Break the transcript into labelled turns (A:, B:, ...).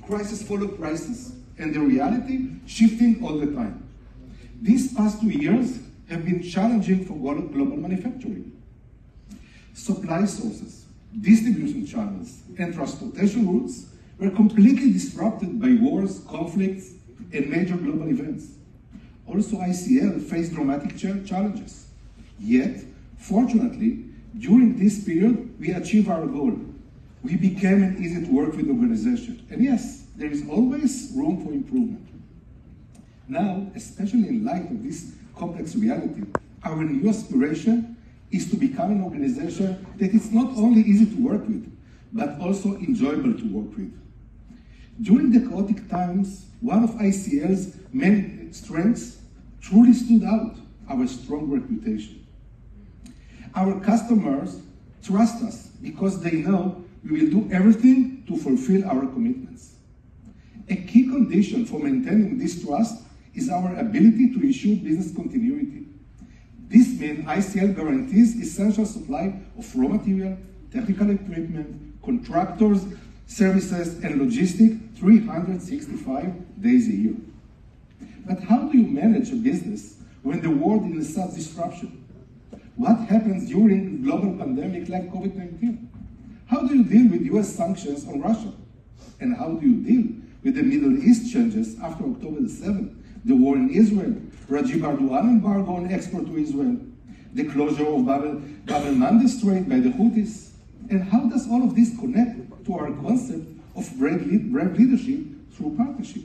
A: crisis follow crisis, and the reality shifting all the time. These past 2 years have been challenging for global manufacturing. Supply sources, distribution channels, and transportation routes were completely disrupted by wars, conflicts, and major global events. Also, ICL faced dramatic challenges. Yet, fortunately, during this period, we achieved our goal. We became an easy-to-work-with organization. And yes, there is always room for improvement. Now, especially in light of this complex reality, our new aspiration is to become an organization that is not only easy to work with, but also enjoyable to work with. During the chaotic times, one of ICL's main strengths truly stood out, our strong reputation. Our customers trust us because they know we will do everything to fulfill our commitments. A key condition for maintaining this trust is our ability to ensure business continuity. This means ICL guarantees essential supply of raw material, technical equipment, contractors, services, and logistics 365 days a year. But how do you manage a business when the world is in such disruption? What happens during a global pandemic like COVID-19? How do you deal with US sanctions on Russia? And how do you deal with the Middle East changes after October the 7th, the war in Israel, Rajiv Erdogan embargo on export to Israel, the closure of Bab el-Mandeb Strait by the Houthis? And how does all of this connect to our concept of brave leadership through partnership?